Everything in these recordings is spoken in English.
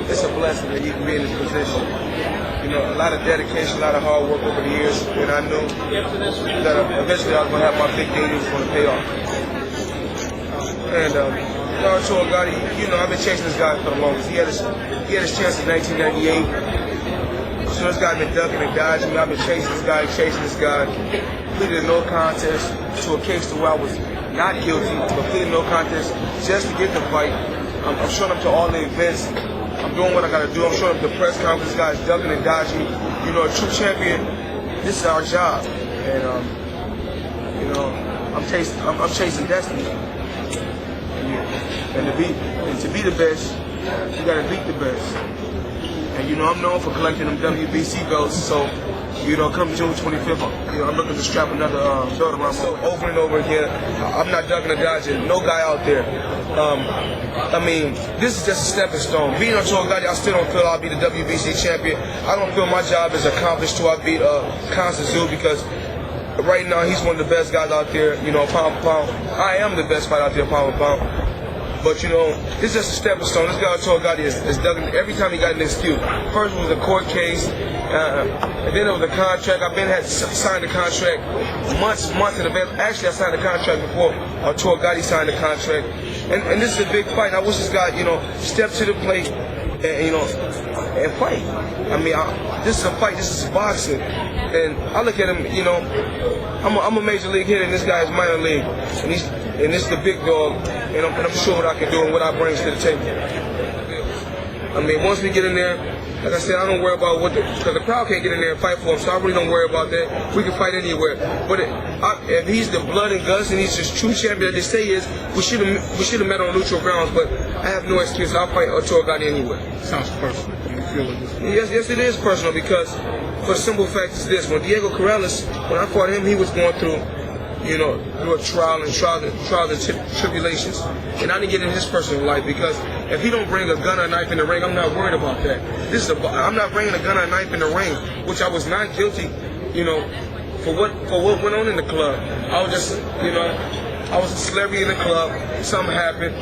It's a blessing to even be in this position. You know, a lot of dedication, a lot of hard work over the years, and I knew that eventually I was going to have my big day that was going to pay off. And I told God, you know, I've been chasing this guy for the longest. He had his chance in 1998. So this guy been ducking and dodging me. I've been chasing this guy. Pleaded no contest to a case to where I was not guilty, but pleaded no contest just to get the fight. I'm showing up to all the events. I'm doing what I gotta do. I'm showing up to the press conference. This guy's ducking and dodging me. You know, a true champion, this is our job. And you know, I'm chasing destiny. And to be the best, you gotta beat the best. And you know, I'm known for collecting them WBC belts, so you know, come June 25th, you know, I'm looking to strap another belt around. So over and over again, I'm not ducking or dodging. No guy out there. I mean, this is just a stepping stone. Being on Joe Gotti, I still don't feel I'll be the WBC champion. I don't feel my job is accomplished till I beat Constantine, because right now he's one of the best guys out there. You know, pound for pound. I am the best fighter out there, pound for pound. But you know, it's just a stepping stone. This guy Joe Gotti is ducking every time he got an excuse. First was a court case, and then it was a contract. I've been had signed the contract months in advance. Actually, I signed the contract before Joe Gotti signed the contract. And this is a big fight. I wish this guy, you know, step to the plate and, you know, and fight. I mean, this is a fight. This is boxing. And I look at him, you know, I'm a major league hitter, and this guy is minor league. And this is the big dog, and I'm sure what I can do and what I bring to the table. I mean, once we get in there, like I said, I don't worry about because the crowd can't get in there and fight for him, so I really don't worry about that. We can fight anywhere. But if he's the blood and guts and he's just true champion that they say he is, we should have met on neutral grounds, but I have no excuse. I'll fight Arturo Gotti anywhere. Sounds personal. Do you feel it? Yes, it is personal, because for the simple fact is this: when Diego Corrales, when I fought him, he was going through, you know, through a trials and tribulations. And I didn't get in his personal life, because if he don't bring a gun or a knife in the ring, I'm not worried about that. I'm not bringing a gun or a knife in the ring, which I was not guilty, you know, for what went on in the club. I was just, you know, I was a celebrity in the club. Something happened.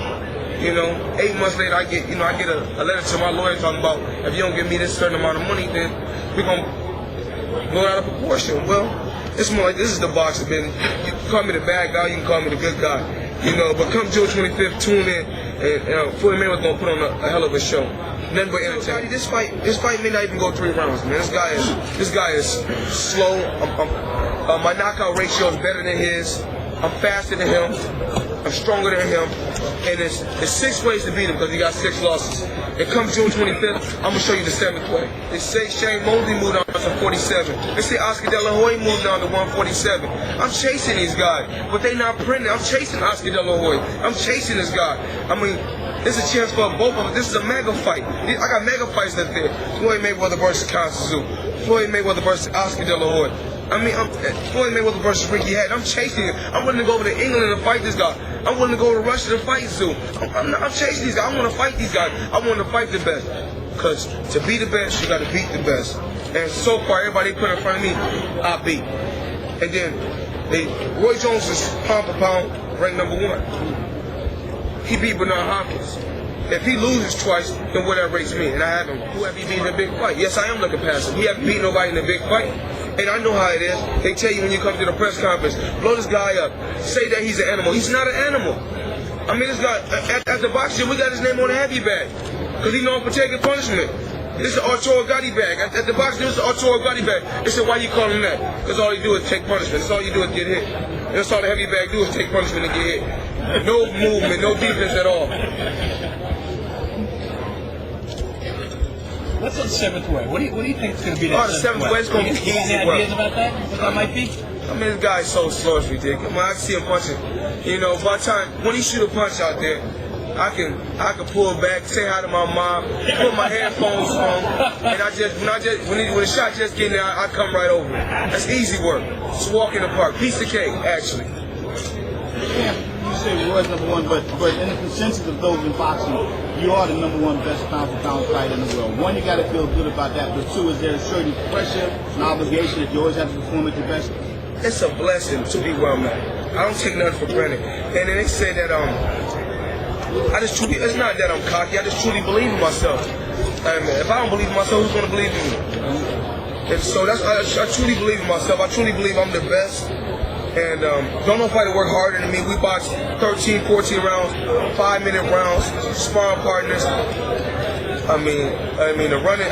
You know, 8 months later, I get a letter to my lawyer talking about, if you don't give me this certain amount of money, then we're gonna blow it out of proportion. Well, it's more like this is the boxing business. You can call me the bad guy, you can call me the good guy. You know, but come June 25th, tune in, and Floyd Mayweather gonna put on a hell of a show. Nothing but entertainment. This fight may not even go 3 rounds, man. This guy is slow. My knockout ratio is better than his. I'm faster than him. I'm stronger than him. And there's 6 ways to beat him, because he got 6 losses. And come June 25th, I'm gonna show you the 7th way. They say Shane Mosley moved down to 47. They say Oscar De La Hoya moved down to 147. I'm chasing these guys, but they not printing. I'm chasing Oscar De La Hoya. I'm chasing this guy. I mean, this is a chance for both of us. This is a mega fight. I got mega fights up there. Floyd Mayweather versus Constantine. Floyd Mayweather versus Oscar De La Hoya. I mean, Floyd Mayweather versus Ricky Hatton. I'm chasing him. I'm willing to go over to England and fight this guy. I'm willing to go to Russia to fight Zoo. I'm chasing these guys. I want to fight these guys. I want to fight the best. Because to be the best, you got to beat the best. And so far, everybody put in front of me, I beat. And then Roy Jones is pound for pound ranked #1. He beat Bernard Hopkins. If he loses twice, then what that rates me? And I haven't. Who have he beaten in a big fight? Yes, I am looking past him. He hasn't beaten nobody in a big fight. And I know how it is. They tell you when you come to the press conference, blow this guy up, say that he's an animal. He's not an animal. I mean, this guy, at the boxing, we got his name on the heavy bag, because he's known for taking punishment. This is Arturo Gotti bag. At the boxing, this is Arturo Gotti bag. They said, why you call him that? Because all you do is take punishment. That's all you do is get hit. And that's all the heavy bag do is take punishment and get hit. No movement, no defense at all. What's the 7th way? What do you think is going to be that 7th way? It's going to be easy work. Any ideas about that? What that might be? I mean, this guy's so slow, it's ridiculous. I mean, I can see him punching. You know, by the time, when he shoot a punch out there, I can pull back, say hi to my mom, put my headphones on, and when the shot just get in there, I come right over. That's easy work. Just walk in the park. Piece of cake, actually. You say Roy's #1, but in the consensus of those in boxing, you are the #1 best pound-for-pound fighter in the world. One, you got to feel good about that, but 2, is there a certain pressure, an obligation that you always have to perform at your best? It's a blessing to be where I'm at. I don't take nothing for granted. And then they say that it's not that I'm cocky. I just truly believe in myself. And if I don't believe in myself, who's gonna believe in me? And so I truly believe in myself. I truly believe I'm the best. And don't nobody work harder than me. We boxed 13, 14 rounds, 5-minute rounds, sparring partners. I mean, the running.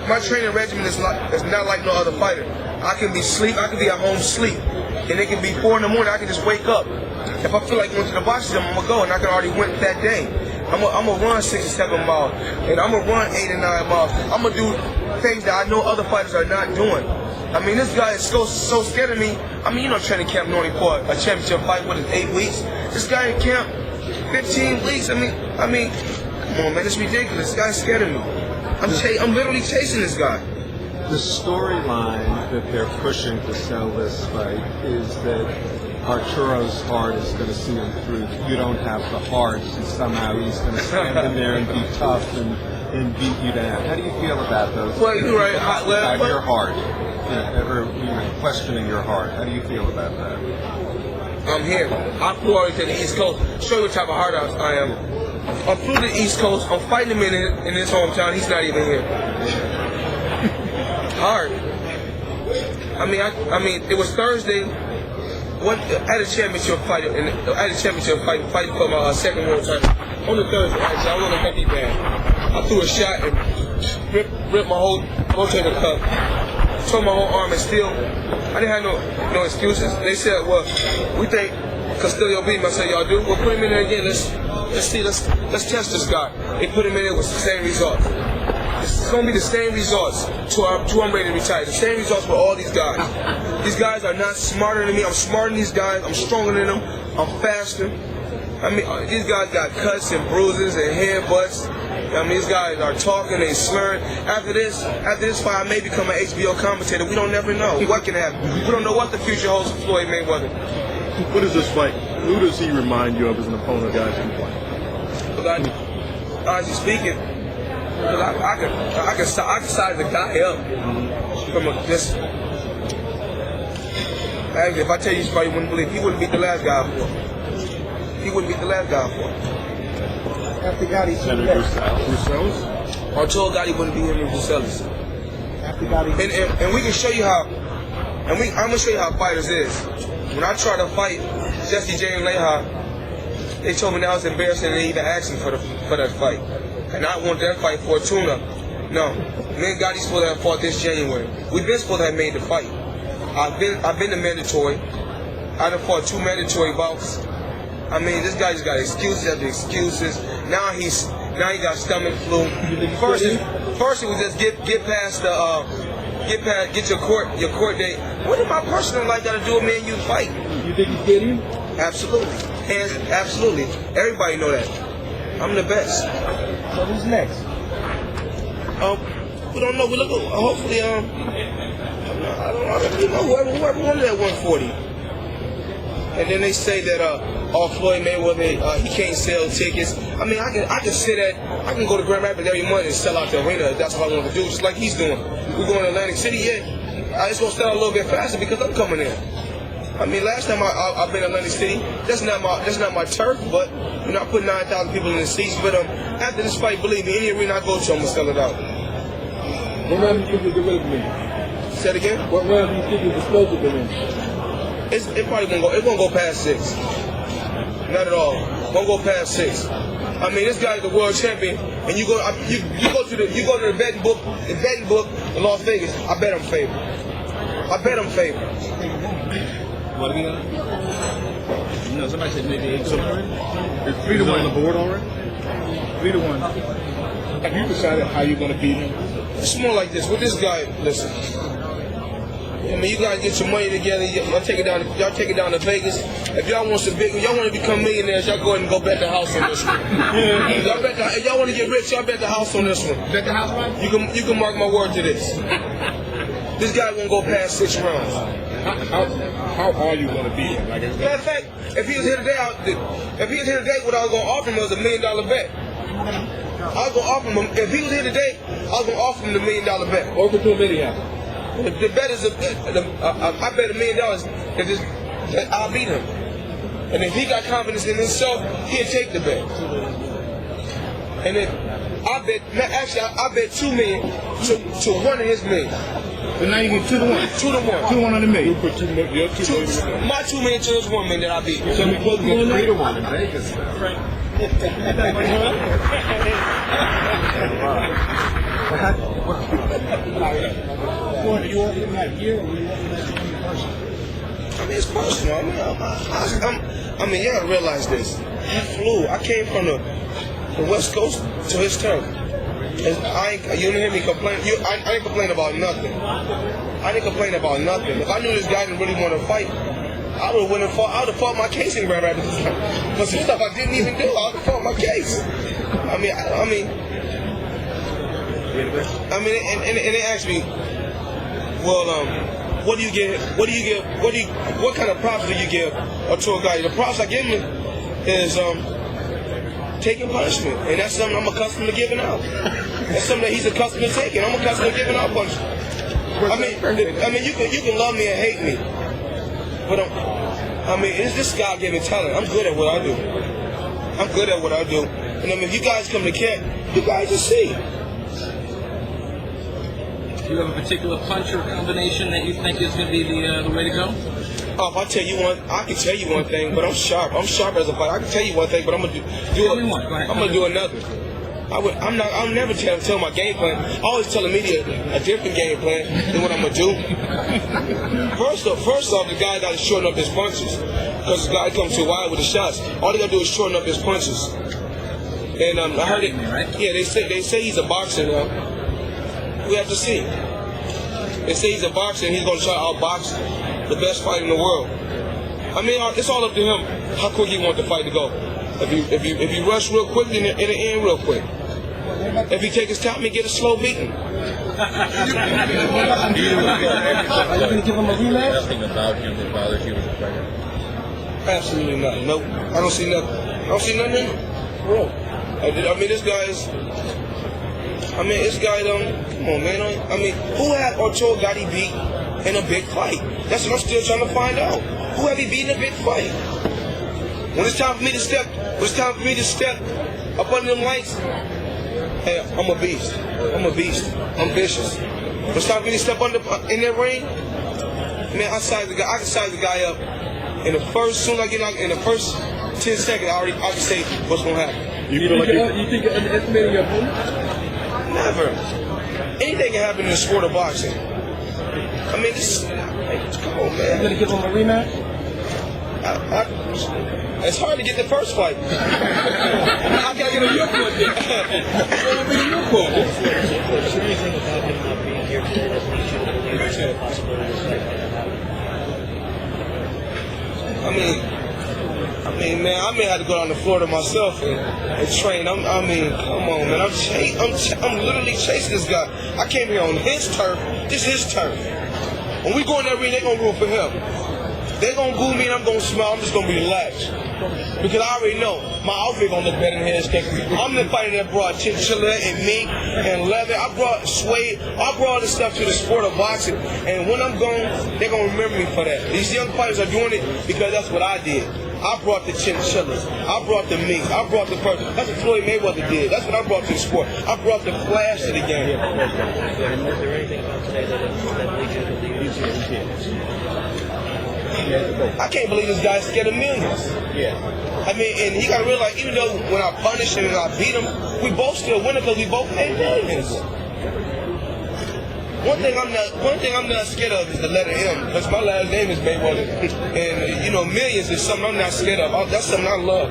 My training regimen is not like no other fighter. I can be at home sleep, and it can be 4 in the morning. I can just wake up. If I feel like going to the boxing gym, I'm gonna go, and I can already went that day. I'm gonna run 6 or 7 miles, and I'm gonna run 8 or 9 miles. I'm gonna do things that I know other fighters are not doing. I mean, this guy is so scared of me. I mean, training camp only for a championship fight, what is 8 weeks? This guy in camp 15 weeks. I mean, come on, man, it's ridiculous. This guy's scared of me. I'm literally chasing this guy. The storyline that they're pushing to sell this fight is that Arturo's heart is going to see him through. You don't have the heart, and somehow he's going to stand in there and be tough and beat you down. How do you feel about those? Well, you're right. About your heart, ever questioning your heart. How do you feel about that? I'm here. I flew already to the East Coast. Show you what type of heart I am. I flew to the East Coast. I'm fighting him in his hometown. He's not even here. Hard. I mean, it was Thursday. At a championship fight, fighting for my second world title. On the Thursday, actually, I was on a heavy band. I threw a shot and ripped my whole rotator cuff, tore my whole arm, and still, I didn't have no excuses. They said, well, we think Castillo beat me. I said, y'all do? Well, put him in there again. Let's test this guy. They put him in there with the same results. It's going to be the same results to I'm ready to retire. The same results with all these guys. These guys are not smarter than me. I'm smarter than these guys. I'm stronger than them. I'm faster. I mean, these guys got cuts and bruises and headbutts. I mean, these guys are talking, they slurring. After this fight, I may become an HBO commentator. We don't never know what can happen. We don't know what the future holds for Floyd Mayweather. What is this fight? Who does he remind you of as an opponent, guys you fight? But honestly speaking, I can size the guy up from just. Actually, if I tell you this fight, you wouldn't believe. He wouldn't beat the last guy for. He wouldn't beat the last guy for. After Gotti, Senator Rousseau's? Arturo Gotti wouldn't beat him in Brucelis. after Gotti. And we can show you how. I'm gonna show you how fighters is. When I tried to fight Jesse James Leha, they told me that was embarrassing to even ask me for that fight. And I want that fight for a tune-up. No, me and Gotti's supposed to have fought this January. We've been supposed to have made the fight. I've been to mandatory. I done fought 2 mandatory bouts. I mean, this guy just got excuses after excuses. Now he got stomach flu. First it was just get past get your court date. What did my personal life got to do with me and you fight? You think you get him? Absolutely, absolutely. Everybody know that. I'm the best. So who's next? We don't know. We look. Hopefully, I don't really know whoever won that 140. And then they say that Floyd Mayweather he can't sell tickets. I mean, I can go to Grand Rapids every month and sell out the arena if that's what I want to do, just like he's doing. We're going to Atlantic City, yeah. It's gonna sell a little bit faster because I'm coming in. I mean, last time I've been to Atlantic City, that's not my turf, but you know, I put 9,000 people in the seats. But after this fight, believe me, any arena I go to, I'm gonna sell it out. What round do you think you'll get rid of him? Say it again. What round do you think you're disposable in? It probably won't go past 6. Not at all. Won't go past 6. I mean, this guy's the world champion, and you go to the betting book in Las Vegas. I bet I'm favored. What are we on? You know, somebody said maybe 8 somewhere. Is 3-1 on the board already? 3-1. Have you decided how you're going to beat him? It's more like this. With this guy, listen. I mean, you guys get your money together. Y'all take it down to Vegas. If y'all want y'all want to become millionaires, y'all go ahead and go bet the house on this one. If y'all want to get rich, y'all bet the house on this one. Bet the house one? You can mark my word to this. This guy won't go past 6 rounds. How are you going to beat him? Like, Matter of fact, if he was here today, what I was going to offer him was $1 million bet. I was going to offer him. If he was here today, I was going to offer him the $1 million bet. over to a million. The bet is I bet $1 million that I'll beat him. And if he got confidence in himself, he'll take the bet. And then I bet $2 million to one of his million. So now you get 2 to 1. 2 to 1. 2 to 1 on the million. You put $2 million. My $2 million to his $1 million that I beat. So we both going 3 there? to 1 in Vegas. Floyd, you working that year or you working that young person? I mean, it's personal. I mean, you gotta realize this. I flew. I came from the West Coast to his turf. And you didn't hear me complain. I didn't complain about nothing. I didn't complain about nothing. If I knew this guy didn't really want to fight, I would have fought my case in Grand Rapids. But some stuff I didn't even do, I would have fought my case. And they asked me, well, what kind of props do you give a tour guide? The props I give him is taking punishment, and that's something I'm accustomed to giving out. That's something that he's accustomed to taking. I'm accustomed to giving out punishment. I mean, you can love me and hate me, but it's this God-given talent. I'm good at what I do. And if you guys come to camp, you guys will see. Do you have a particular punch or combination that you think is going to be the way to go? Oh, if I tell you one, I can tell you one thing, but I'm sharp. I'm sharp as a fighter. I can tell you one thing, but I'm gonna do another. I'll never tell my game plan. I always tell the media a different game plan than what I'm gonna do. First off, the guy got to shorten up his punches because the guy comes too wide with the shots. All he gotta do is shorten up his punches. And I heard it. Yeah, they say he's a boxer now. We have to see. They say he's a boxer and he's gonna try to outbox the best fighter in the world. I mean, it's all up to him how quick he wants the fight to go. If you rush real quick, then it'll end real quick. If he take his time and get a slow beating. Are you going to give him a rematch? Nothing about him that bothers you as a fighter? Absolutely nothing. Nope. I don't see nothing. In him. Bro. This guy come on, man. Who had Arturo Gatti beat in a big fight? That's what I'm still trying to find out. Who have he beaten in a big fight? When it's time for me to step up under them lights, hey, I'm a beast. I'm vicious. When it's time for me to step in that ring, man, I can size the guy up in the first, soon as I get out, in the first 10 seconds, I can say what's gonna happen. You think you're underestimating your opponent? Never. Anything can happen in the sport of boxing. Come on, man. You gonna give him a rematch? It's hard to get the first fight. I gotta get a your foot there. What's the reason about him not being here today? Doesn't he should have the possibility of that happening? I mean, man, I may have to go down to Florida myself and train. Come on, man. I'm literally chasing this guy. I came here on his turf. This is his turf. When we go in that ring, they're gonna root for him. They're gonna boo me and I'm gonna smile. I'm just gonna be relaxed. Because I already know my outfit gonna look better than his cake. I'm the fighter that brought chinchilla and meat and leather. I brought suede. I brought all this stuff to the sport of boxing. And when I'm gone, they're gonna remember me for that. These young fighters are doing it because that's what I did. I brought the chinchillas. I brought the meat. I brought the person. That's what Floyd Mayweather did. That's what I brought to the sport. I brought the flash to the game. Was there anything about today that leads you to believe I can't believe this guy's scared of millions. Yeah. I mean, and you gotta realize, even though when I punish him and I beat him, we both still winning because we both made millions. One thing I'm not scared of is the letter M, because my last name is Mayweather, and millions is something I'm not scared of. That's something I love.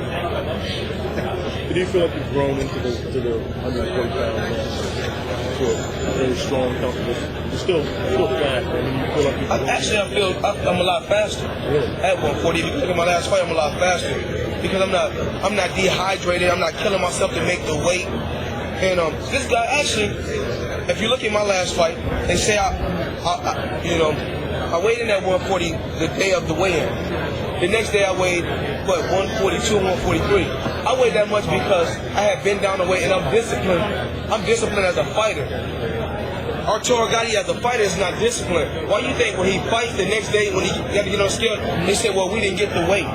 Do you feel like you've grown into the 140 pounds? Very strong, comfortable. You're still fat. I mean, you feel like you've grown. Actually, I'm a lot faster. Really? At 140, if you look at my last fight, I'm a lot faster because I'm not dehydrated. I'm not killing myself to make the weight. And this guy actually, if you look at my last fight, they say I weighed in at 140 the day of the weigh-in. The next day I weighed 142, 143. I weighed that much because I had been down the weight and I'm disciplined. I'm disciplined as a fighter. Arturo Gatti as a fighter is not disciplined. Why you think when he fights the next day when he got to get on scale, they say, well, we didn't get the weight.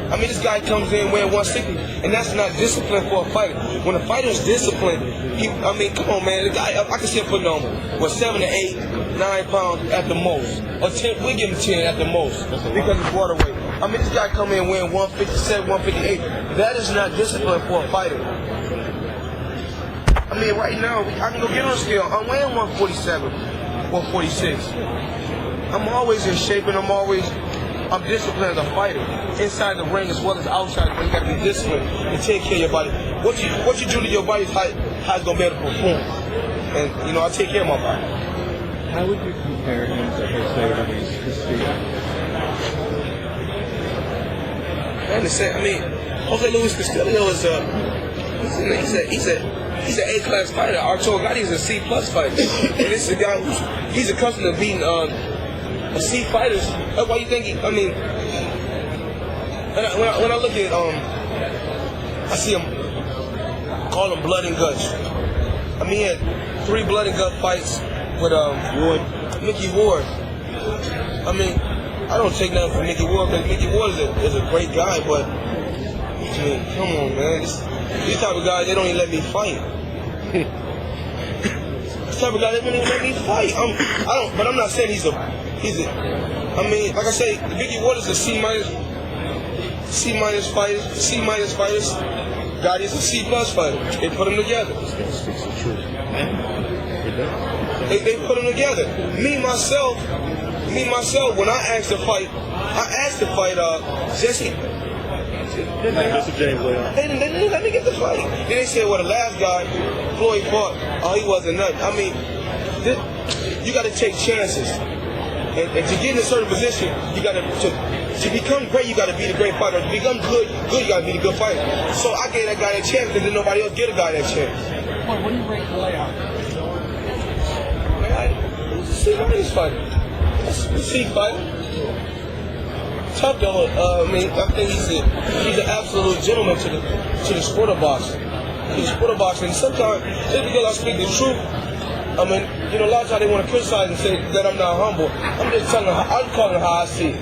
I mean, this guy comes in weighing 160, and that's not discipline for a fighter. When a fighter's disciplined, I mean, come on, man. The guy, I can see him putting on 7 to 8, 9 pounds at the most, or 10. We give him 10 at the most because he's water weight. I mean, this guy come in weighing 157, 158. That is not discipline for a fighter. I mean, right now, I can go get on the scale. I'm weighing 147, 146. I'm always in shape, and I'm disciplined as a fighter, inside the ring as well as outside the ring. You got to be disciplined and take care of your body. What you do to your body is how it's going to be able to perform. And, you know, I take care of my body. How would you compare him to Jose Luis Castillo? I mean, Jose Luis Castillo is he's an A-class fighter. Arturo Gatti is a C-plus fighter. And this is a guy he's accustomed to beating C fighters. That's why you think when I look at I see him call him blood and guts. I mean, he had 3 blood and gut fights with Mickey Ward. I mean, I don't take nothing from Mickey Ward because Mickey Ward is a great guy, but I mean, come on, man. These type of guys, they don't even let me fight. This type of guy, they don't even let me fight. But I'm not saying he's a. I mean, like I say, Mickey Ward is a C minus fighters. Gotti is a C plus fighter. They put them together. They put them together. Me myself, when I asked to fight Jesse. Jesse James Leon. They didn't let me get the fight. Then they said, well, the last guy, Floyd fought, he wasn't nothing. I mean, you got to take chances. And to get in a certain position, you got to become great, you got to be the great fighter. To become good, you got to be the good fighter. So I gave that guy a chance because then nobody else get a guy that chance. What do you rate the layout? C-minus fighter. C fighter. Tough though. I mean, I think he's an absolute gentleman to the sport of boxing. To the sport of boxing. Sometimes, just because I speak the truth, I mean, you know, a lot of times they want to criticize and say that I'm not humble. I'm just telling them, I'm calling it how I see it.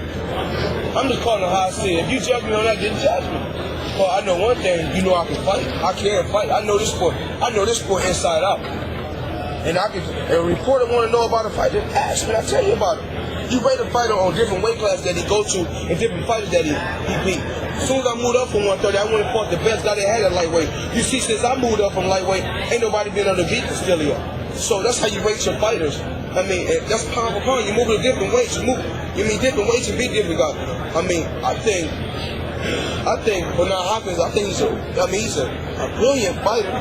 I'm just calling it how I see it. If you judge me on that, then judge me. Well, I know one thing, you know I can fight. I can fight. I know this sport. I know this sport inside out. And a reporter want to know about a fight, then ask me, I'll tell you about it. You rate a fighter on different weight classes that he go to and different fighters that he beat. As soon as I moved up from 130, I went and fought the best guy they had at lightweight. You see, since I moved up from lightweight, ain't nobody been able to beat Castillo. So that's how you rate your fighters. I mean, that's pound for pound. You move to different weights. You mean different weights and beat different guys. I mean, I think Bernard Hopkins, he's a brilliant fighter,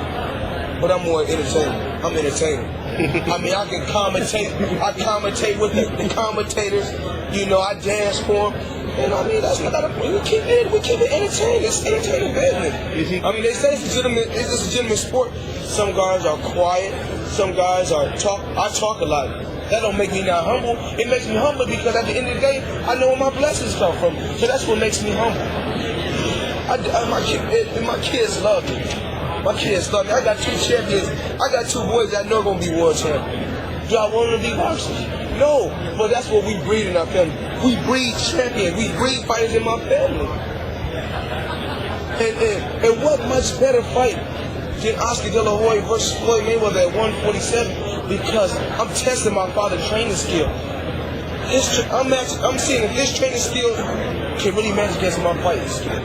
but I'm more entertaining. I'm entertaining. I mean, I can commentate. I commentate with the commentators. You know, I dance for them. And I mean, that's not we keep it entertaining. It's entertaining business. I mean, they say it's a legitimate sport. Some guys are quiet. Some guys I talk a lot. That don't make me not humble. It makes me humble because at the end of the day, I know where my blessings come from. So that's what makes me humble. My kids love me. My kids love me. I got 2 champions. I got 2 boys that know going to be world champions. Do I want them to be boxers? No. But that's what we breed in our family. We breed champions. We breed fighters in my family. And what much better fight than Oscar De La Hoya versus Floyd Mayweather at 147? Because I'm testing my father's training skill. I'm seeing if his training skill can really match against my fighting skill.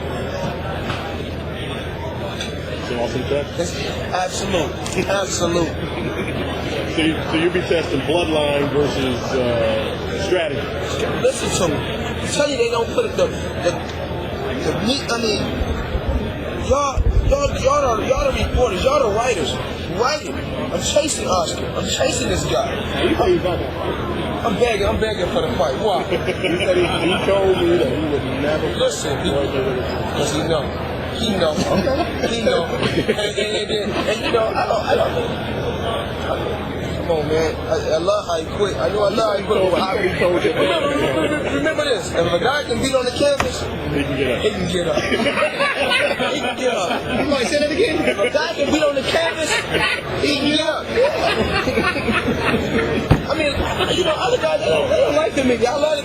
Awesome test. Absolute. So you'll be testing bloodline versus strategy. Listen to me. I tell you, they don't put the meat. I mean, y'all the reporters, y'all the writers. Writing. I'm chasing Oscar. I'm chasing this guy. I'm begging for the fight. Why? He told me that he would never. Listen, because he know. He know. He know. And you know, I come on, man. I love how he quit. I love how he quit over how he told you. Remember this. If a guy can beat on the canvas, he can get up. He can get up. You want to say that again? If a guy can beat on the canvas, he can get up. I mean, you know, other guys, they don't like the media. I love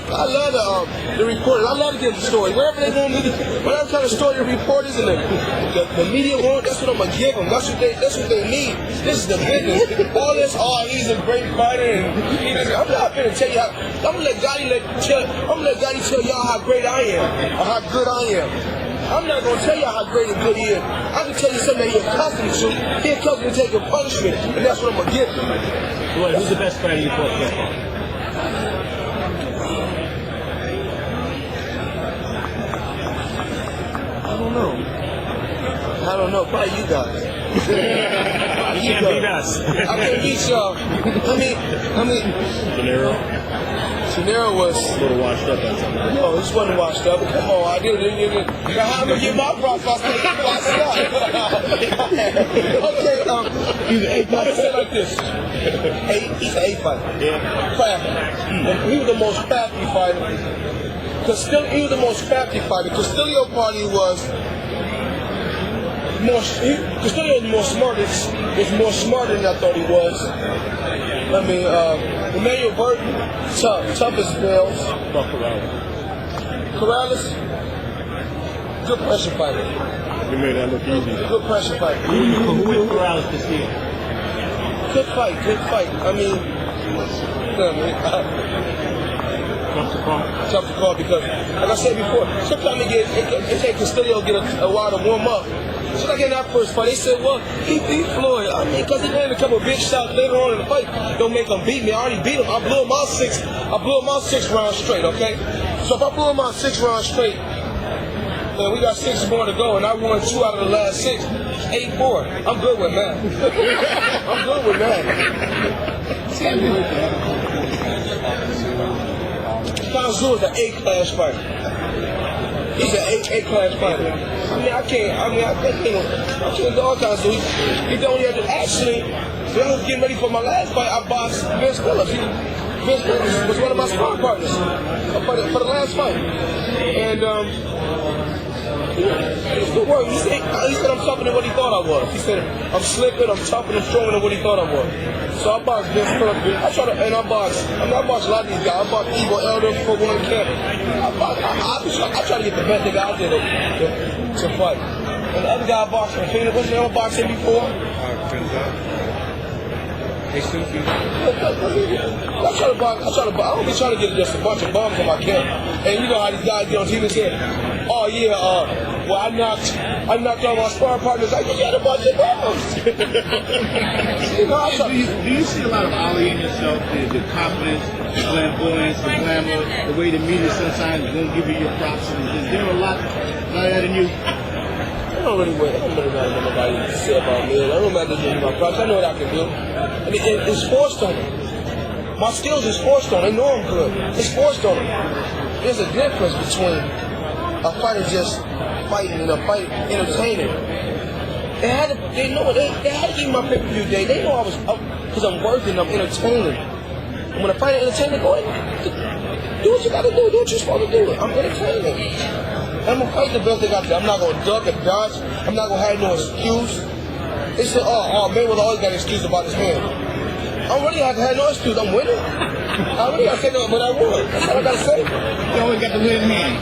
the reporters. I love to give the story. Wherever they want me to, whatever kind of story the reporters and the media want, that's what I'm gonna give them. That's what they need. This is the business. All this, he's a great fighter, and I'm not gonna tell you how. I'm gonna let Gotti tell y'all how great I am or how good I am. I'm not going to tell you how great and good he is. I can tell you something that he's accustomed to. He's accustomed to taking punishment, and that's what I'm going to give him. Well, who's the best fighter you fought so far? I don't know. Probably you guys. You can't beat us. I can't beat y'all. I mean, Scenario was A little washed up on something. no, this wasn't washed up. Come on, I didn't. Now how am I gonna get my props? I stay washed up. Okay, he's an A. I can say it like this. He's an A fighter. Yeah. Crafty. He was the most crafty fighter. He was the most crafty fighter. Castillo party was Castillo was more smarter than I thought he was. I mean, Emmanuel Burton, tough as nails. Corrales, good pressure fighter. You made that look easy. Good pressure fighter. Who is Corrales to see? Good fight. I mean, tough to call because, like I said before, sometimes it takes Castillo get a while to warm up. So like in that first fight, they said, well, he beat Floyd. I mean, because he landed a couple of big shots later on in the fight, don't make him beat me. I already beat him. I blew him out 6 rounds straight, okay? So if I blew him out 6 rounds straight, then we got 6 more to go, and I won 2 out of the last 6. 8-4. I'm good with that. I'm good with that. Kanzu is an A-class fighter. He's an A-class fighter. I can't dog Kanzu. He don't have to actually. When I was getting ready for my last fight, I boxed Vince Phillips. Vince Phillips was one of my sparring partners for the last fight. And it's good work. He said I'm tougher than what he thought I was. He said I'm slicker, I'm tougher, I'm stronger than what he thought I was. So I boxed Vince Phillips. I boxed a lot of these guys. I boxed Evo Elder for one camp. I try to get the best nigga out there to fight. And the other guy I boxed from Phoenix, what's the name I boxed him before? I don't be trying to get just a bunch of bums in my camp. And you know how these guys get on TV and say, oh yeah, well I knocked all my sparring partners. Like, you got a bunch of bums. Do you see a lot of Ali in yourself, the confidence, the flamboyance, the glamour, the way the media sometimes won't give you your props? Is there a lot of that in you? I don't really matter what nobody to say about me. I don't matter to give me my props. I know what I can do. And it's forced on them. My skills is forced on them. They know I'm good. It's forced on them. There's a difference between a fighter just fighting and a fight entertaining. They had to give me my pay-per-view day. They know I was up because I'm working, I'm entertaining. And when a fighter entertaining, go ahead, do what you gotta do what you're supposed to do. I'm entertaining. I'm gonna fight the best they got there. I'm not gonna duck and dodge. I'm not gonna have no excuse. They said, Mayweather always got an excuse about his hand. I don't really have to have no excuse. I'm winning. I really gotta say no, but I won. That's all I gotta say. You always got the winning hand.